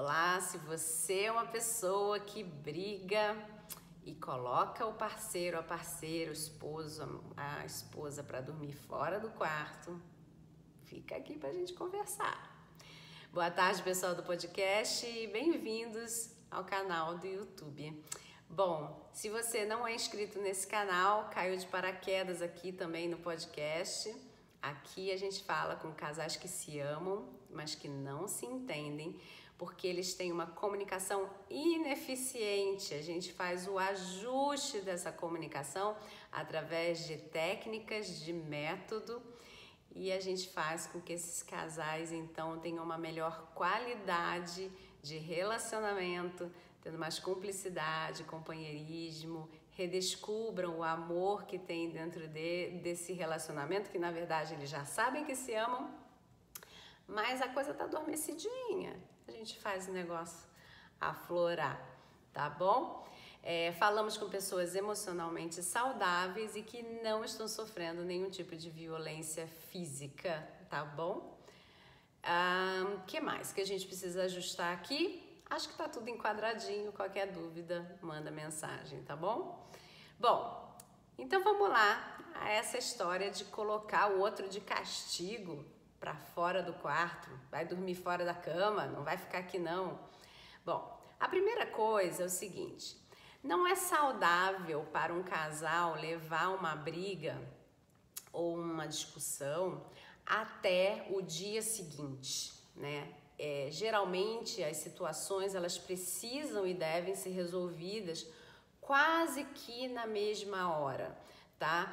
Olá, se você é uma pessoa que briga e coloca o parceiro, a parceira, o esposo, a esposa para dormir fora do quarto, fica aqui para a gente conversar. Boa tarde, pessoal do podcast, e bem-vindos ao canal do YouTube. Bom, se você não é inscrito nesse canal, caiu de paraquedas aqui também no podcast. Aqui a gente fala com casais que se amam, mas que não se entendem, porque eles têm uma comunicação ineficiente. A gente faz o ajuste dessa comunicação através de técnicas, de método, e a gente faz com que esses casais então tenham uma melhor qualidade de relacionamento, tendo mais cumplicidade, companheirismo, redescubram o amor que tem dentro desse relacionamento, que na verdade eles já sabem que se amam, mas a coisa tá adormecidinha. A gente faz o negócio aflorar, tá bom? Falamos com pessoas emocionalmente saudáveis e que não estão sofrendo nenhum tipo de violência física, tá bom? Que mais que a gente precisa ajustar aqui? Acho que tá tudo enquadradinho, qualquer dúvida, manda mensagem, tá bom? Bom, então vamos lá a essa história de colocar o outro de castigo para fora do quarto, vai dormir fora da cama, não vai ficar aqui não. Bom, a primeira coisa é o seguinte, não é saudável para um casal levar uma briga ou uma discussão até o dia seguinte, né? Geralmente as situações elas precisam e devem ser resolvidas quase que na mesma hora, tá?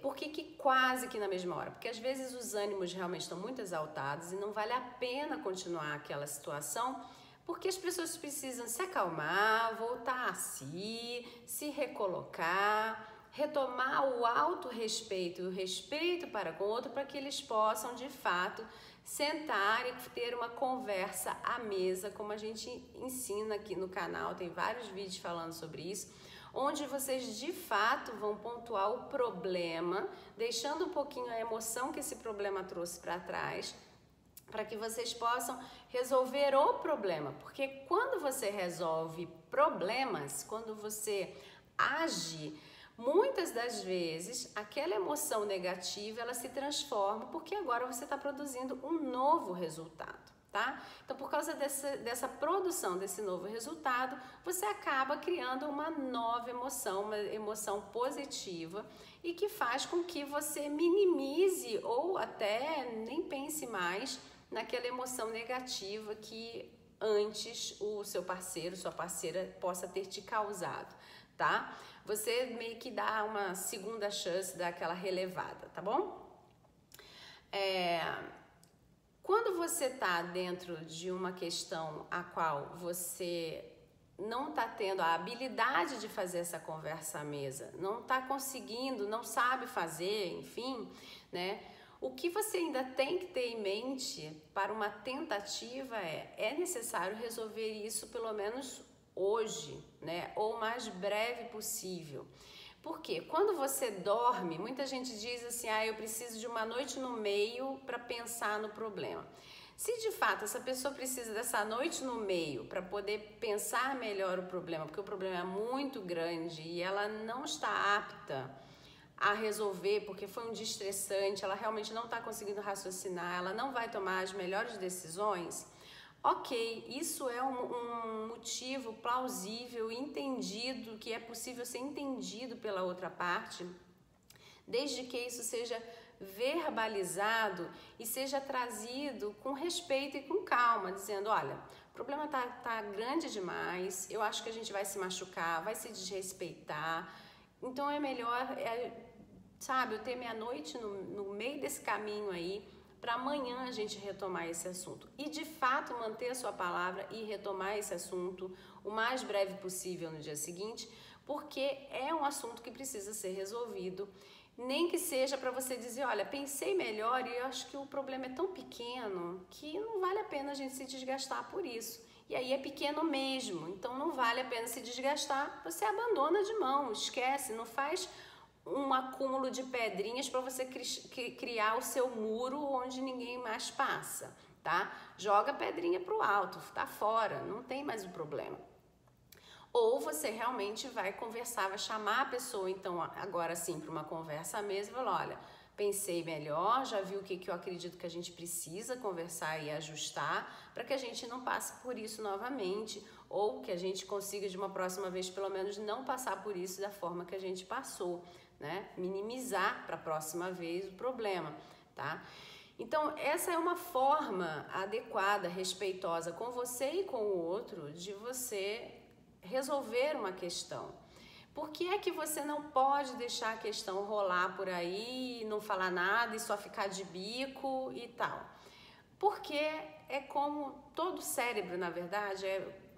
Por que quase que na mesma hora? Porque às vezes os ânimos realmente estão muito exaltados e não vale a pena continuar aquela situação, porque as pessoas precisam se acalmar, voltar a si, se recolocar, retomar o autorrespeito e o respeito para com o outro, para que eles possam de fato sentar e ter uma conversa à mesa, como a gente ensina aqui no canal, tem vários vídeos falando sobre isso, onde vocês de fato vão pontuar o problema, deixando um pouquinho a emoção que esse problema trouxe para trás, para que vocês possam resolver o problema, porque quando você resolve problemas, quando você age, muitas das vezes aquela emoção negativa ela se transforma, porque agora você está produzindo um novo resultado, tá? Então, por causa dessa produção desse novo resultado, você acaba criando uma nova emoção, uma emoção positiva e que faz com que você minimize ou até nem pense mais naquela emoção negativa que antes o seu parceiro, sua parceira possa ter te causado, tá? Você meio que dá uma segunda chance, dá aquela relevada, tá bom? Quando você tá dentro de uma questão a qual você não tá tendo a habilidade de fazer essa conversa à mesa, não tá conseguindo, não sabe fazer, enfim, né? O que você ainda tem que ter em mente para uma tentativa é necessário resolver isso pelo menos hoje, né? Ou o mais breve possível. Porque quando você dorme, muita gente diz assim, eu preciso de uma noite no meio para pensar no problema. Se de fato essa pessoa precisa dessa noite no meio para poder pensar melhor o problema, porque o problema é muito grande e ela não está apta a resolver porque foi um dia estressante, ela realmente não está conseguindo raciocinar, ela não vai tomar as melhores decisões, ok, isso é um motivo plausível, entendido, que é possível ser entendido pela outra parte, desde que isso seja verbalizado e seja trazido com respeito e com calma, dizendo, olha, o problema tá grande demais, eu acho que a gente vai se machucar, vai se desrespeitar, então é melhor, eu ter meia-noite no meio desse caminho aí, para amanhã a gente retomar esse assunto. E de fato manter a sua palavra e retomar esse assunto o mais breve possível no dia seguinte, porque é um assunto que precisa ser resolvido, nem que seja para você dizer, olha, pensei melhor e eu acho que o problema é tão pequeno que não vale a pena a gente se desgastar por isso. E aí é pequeno mesmo, então não vale a pena se desgastar, você abandona de mão, esquece, não faz um acúmulo de pedrinhas para você criar o seu muro onde ninguém mais passa, tá? Joga a pedrinha pro alto, tá fora, não tem mais o problema. Ou você realmente vai conversar, vai chamar a pessoa, então, agora sim, para uma conversa mesmo, e falar, olha, pensei melhor, já vi o que eu acredito que a gente precisa conversar e ajustar, para que a gente não passe por isso novamente, ou que a gente consiga de uma próxima vez, pelo menos, não passar por isso da forma que a gente passou, né? Minimizar para a próxima vez o problema, tá? Então, essa é uma forma adequada, respeitosa com você e com o outro, de você resolver uma questão. Por que é que você não pode deixar a questão rolar por aí, não falar nada e só ficar de bico e tal? Porque é como todo cérebro, na verdade,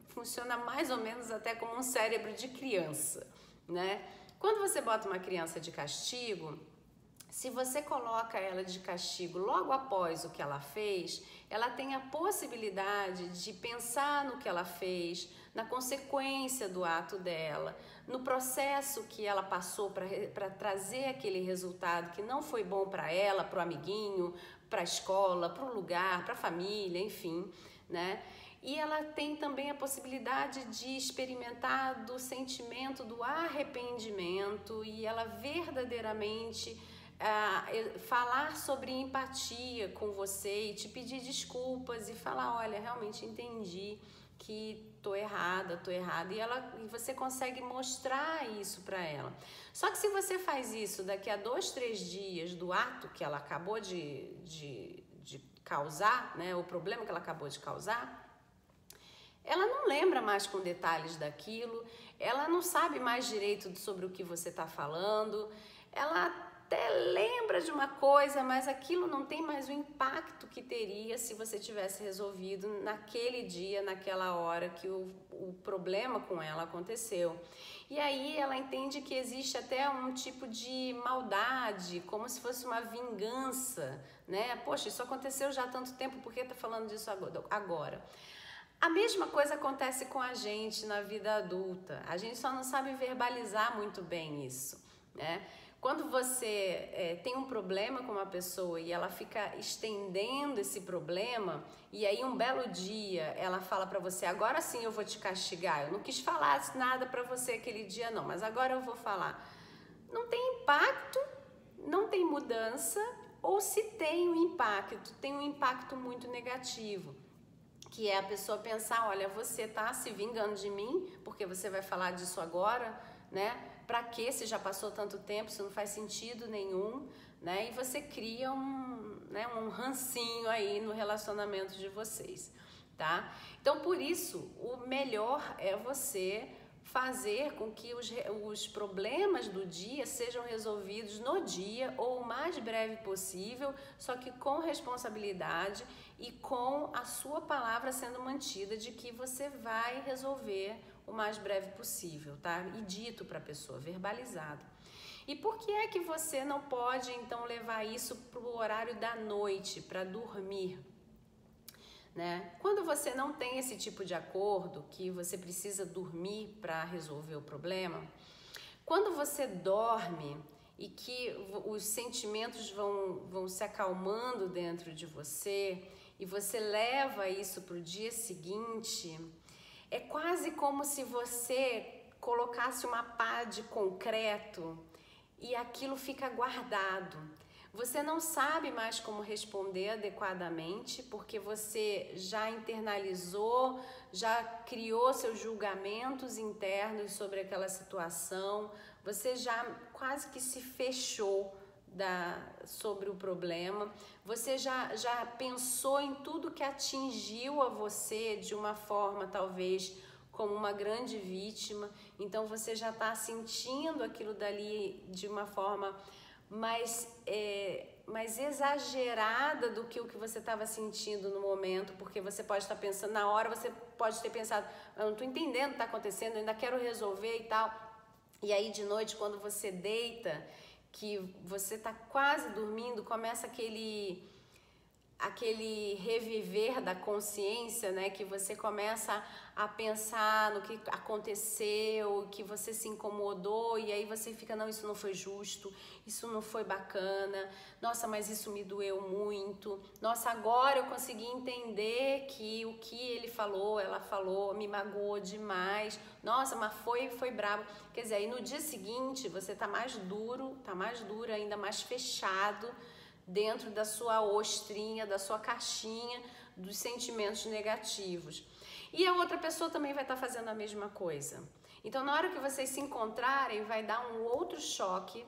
funciona mais ou menos até como um cérebro de criança, né? Quando você bota uma criança de castigo, se você coloca ela de castigo logo após o que ela fez, ela tem a possibilidade de pensar no que ela fez, na consequência do ato dela, no processo que ela passou para trazer aquele resultado que não foi bom para ela, para o amiguinho, para a escola, para o lugar, para a família, enfim, né? E ela tem também a possibilidade de experimentar do sentimento do arrependimento e ela verdadeiramente falar sobre empatia com você e te pedir desculpas e falar, olha, realmente entendi que tô errada, e você consegue mostrar isso para ela. Só que se você faz isso daqui a 2, 3 dias do ato que ela acabou de causar, né, o problema que ela acabou de causar, ela não lembra mais com detalhes daquilo, ela não sabe mais direito sobre o que você está falando, ela até lembra de uma coisa, mas aquilo não tem mais o impacto que teria se você tivesse resolvido naquele dia, naquela hora que o problema com ela aconteceu. E aí ela entende que existe até um tipo de maldade, como se fosse uma vingança, né? Poxa, isso aconteceu já há tanto tempo, por que tá falando disso agora? A mesma coisa acontece com a gente na vida adulta. A gente só não sabe verbalizar muito bem isso, né? Quando você tem um problema com uma pessoa e ela fica estendendo esse problema, e aí um belo dia ela fala pra você, agora sim eu vou te castigar, eu não quis falar nada pra você aquele dia não, mas agora eu vou falar. Não tem impacto, não tem mudança, ou se tem um impacto, tem um impacto muito negativo. Que é a pessoa pensar, olha, você tá se vingando de mim, porque você vai falar disso agora, né? Pra quê? Se já passou tanto tempo, isso não faz sentido nenhum, né? E você cria um rancinho aí no relacionamento de vocês, tá? Então, por isso, o melhor é você fazer com que os problemas do dia sejam resolvidos no dia ou o mais breve possível, só que com responsabilidade e com a sua palavra sendo mantida de que você vai resolver o mais breve possível, tá? E dito para a pessoa, verbalizado. E por que é que você não pode, então, levar isso para o horário da noite, para dormir? Né? Quando você não tem esse tipo de acordo, que você precisa dormir para resolver o problema, quando você dorme e que os sentimentos vão se acalmando dentro de você e você leva isso para o dia seguinte, é quase como se você colocasse uma pá de concreto e aquilo fica guardado. Você não sabe mais como responder adequadamente, porque você já internalizou, já criou seus julgamentos internos sobre aquela situação, você já quase que se fechou sobre o problema, você já pensou em tudo que atingiu a você de uma forma talvez como uma grande vítima, então você já está sentindo aquilo dali de uma forma mais exagerada do que o que você estava sentindo no momento, porque você pode estar pensando, na hora você pode ter pensado, eu não estou entendendo o que está acontecendo, eu ainda quero resolver e tal. E aí de noite, quando você deita, que você está quase dormindo, começa aquele reviver da consciência, né? Que você começa a pensar no que aconteceu, que você se incomodou e aí você fica, não, isso não foi justo, isso não foi bacana, nossa, mas isso me doeu muito, nossa, agora eu consegui entender que o que ele falou, ela falou, me magoou demais, nossa, mas foi brabo. Quer dizer, aí no dia seguinte você tá mais duro, ainda mais fechado, dentro da sua ostrinha, da sua caixinha dos sentimentos negativos. E a outra pessoa também vai estar fazendo a mesma coisa. Então, na hora que vocês se encontrarem, vai dar um outro choque,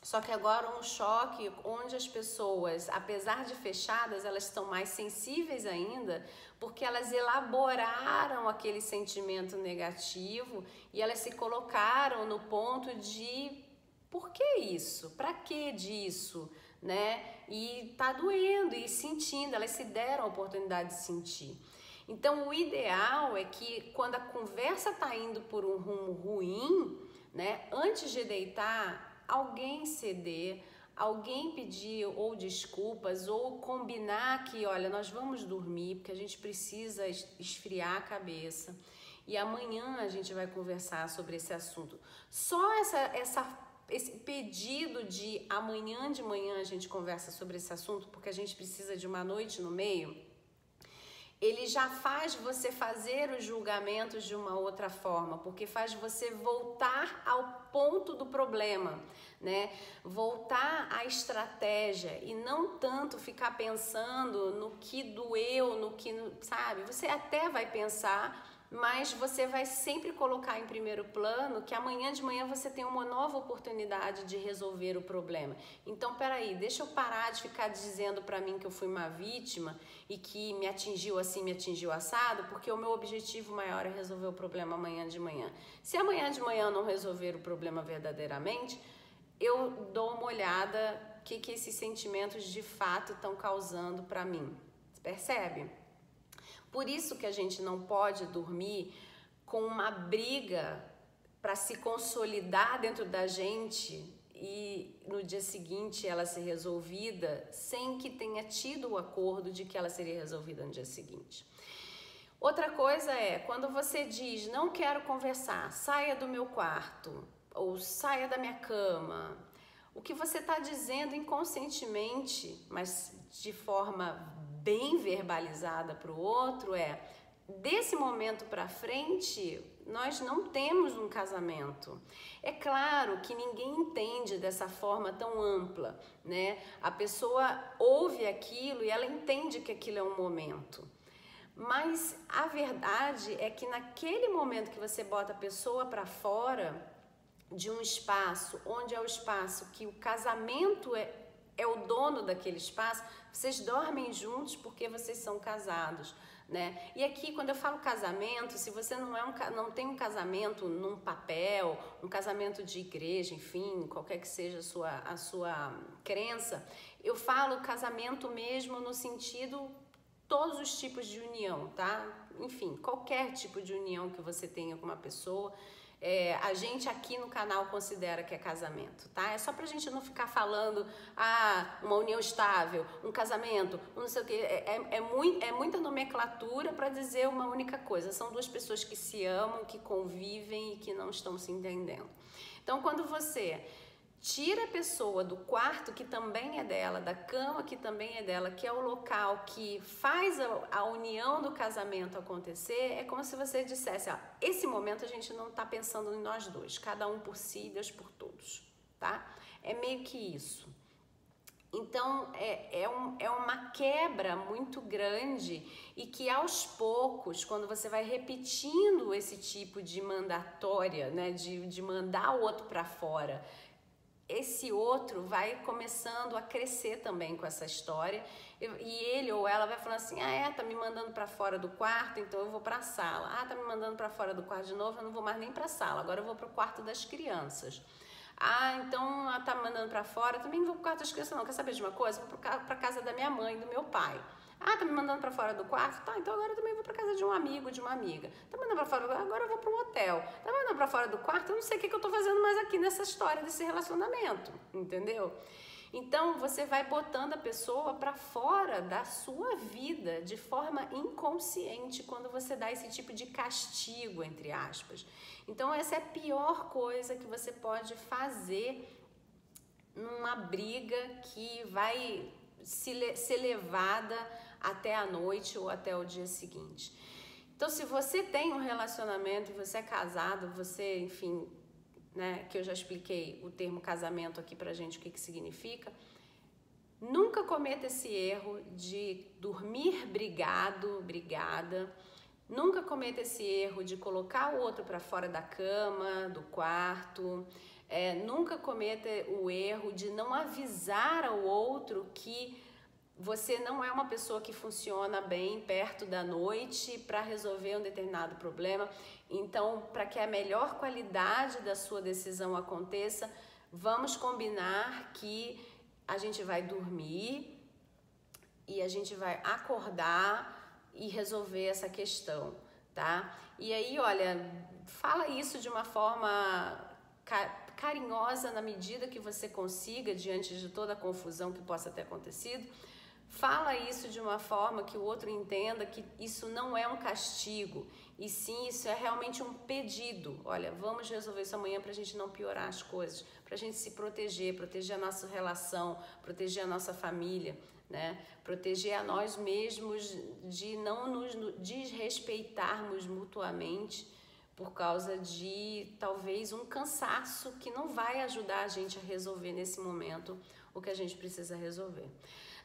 só que agora um choque onde as pessoas, apesar de fechadas, elas estão mais sensíveis ainda, porque elas elaboraram aquele sentimento negativo e elas se colocaram no ponto de por que isso? Para que disso? Né? E tá doendo e sentindo, elas se deram a oportunidade de sentir. Então o ideal é que quando a conversa tá indo por um rumo ruim, né, antes de deitar, alguém ceder, alguém pedir ou desculpas ou combinar que, olha, nós vamos dormir porque a gente precisa esfriar a cabeça e amanhã a gente vai conversar sobre esse assunto. Só esse pedido de amanhã de manhã a gente conversa sobre esse assunto, porque a gente precisa de uma noite no meio, ele já faz você fazer os julgamentos de uma outra forma, porque faz você voltar ao ponto do problema, né? Voltar à estratégia e não tanto ficar pensando no que doeu, no que, sabe? Você até vai pensar, mas você vai sempre colocar em primeiro plano que amanhã de manhã você tem uma nova oportunidade de resolver o problema. Então, peraí, deixa eu parar de ficar dizendo pra mim que eu fui uma vítima e que me atingiu assim, me atingiu assado, porque o meu objetivo maior é resolver o problema amanhã de manhã. Se amanhã de manhã eu não resolver o problema verdadeiramente, eu dou uma olhada o que esses sentimentos de fato estão causando pra mim. Você percebe? Por isso que a gente não pode dormir com uma briga para se consolidar dentro da gente e no dia seguinte ela ser resolvida sem que tenha tido o acordo de que ela seria resolvida no dia seguinte. Outra coisa é, quando você diz, não quero conversar, saia do meu quarto ou saia da minha cama, o que você está dizendo inconscientemente, mas de forma bem verbalizada para o outro é, desse momento para frente, nós não temos um casamento. É claro que ninguém entende dessa forma tão ampla, né? A pessoa ouve aquilo e ela entende que aquilo é um momento. Mas a verdade é que naquele momento que você bota a pessoa para fora de um espaço, onde é o espaço que o casamento é o dono daquele espaço, vocês dormem juntos porque vocês são casados, né? E aqui, quando eu falo casamento, se você não tem um casamento num papel, um casamento de igreja, enfim, qualquer que seja a sua crença, eu falo casamento mesmo no sentido todos os tipos de união, tá? Enfim, qualquer tipo de união que você tenha com uma pessoa, a gente aqui no canal considera que é casamento, tá? É só pra gente não ficar falando, uma união estável, um casamento, não sei o que, é muita nomenclatura para dizer uma única coisa. São duas pessoas que se amam, que convivem e que não estão se entendendo. Então, quando você tira a pessoa do quarto que também é dela, da cama que também é dela, que é o local que faz a união do casamento acontecer, é como se você dissesse, esse momento a gente não está pensando em nós dois, cada um por si, Deus por todos, tá? É meio que isso. Então, é uma quebra muito grande e que aos poucos, quando você vai repetindo esse tipo de mandatória, né, de mandar o outro para fora, esse outro vai começando a crescer também com essa história e ele ou ela vai falando assim, tá me mandando para fora do quarto, então eu vou para a sala. Tá me mandando para fora do quarto de novo, eu não vou mais nem para a sala, agora eu vou para o quarto das crianças. Então ela tá me mandando para fora, também não vou pro quarto das crianças não, quer saber de uma coisa? Vou para casa da minha mãe, do meu pai. Tá me mandando para fora do quarto? Tá, então agora eu também vou para casa de um amigo, de uma amiga. Tá me mandando para fora do quarto? Agora eu vou para um hotel. Tá me mandando para fora do quarto? Eu não sei o que eu tô fazendo mais aqui nessa história desse relacionamento, entendeu? Então você vai botando a pessoa para fora da sua vida de forma inconsciente quando você dá esse tipo de castigo, entre aspas. Então essa é a pior coisa que você pode fazer numa briga que vai ser levada até a noite ou até o dia seguinte. Então, se você tem um relacionamento, você é casado, você, enfim, né, que eu já expliquei o termo casamento aqui pra gente, o que significa, nunca cometa esse erro de dormir brigada, nunca cometa esse erro de colocar o outro para fora da cama, do quarto, nunca cometa o erro de não avisar ao outro que você não é uma pessoa que funciona bem perto da noite para resolver um determinado problema. Então, para que a melhor qualidade da sua decisão aconteça, vamos combinar que a gente vai dormir e a gente vai acordar e resolver essa questão, tá? E aí, olha, fala isso de uma forma carinhosa na medida que você consiga, diante de toda a confusão que possa ter acontecido. Fala isso de uma forma que o outro entenda que isso não é um castigo, e sim, isso é realmente um pedido. Olha, vamos resolver isso amanhã para a gente não piorar as coisas, para a gente se proteger a nossa relação, proteger a nossa família, né? Proteger a nós mesmos de não nos desrespeitarmos mutuamente por causa de talvez um cansaço que não vai ajudar a gente a resolver nesse momento o que a gente precisa resolver.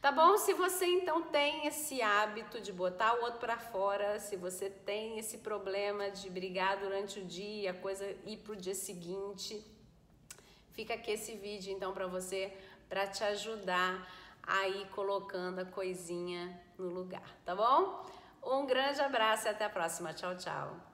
Tá bom? Se você então tem esse hábito de botar o outro para fora, se você tem esse problema de brigar durante o dia, a coisa ir pro dia seguinte, fica aqui esse vídeo então para você, para te ajudar a ir colocando a coisinha no lugar, tá bom? Um grande abraço e até a próxima. Tchau, tchau.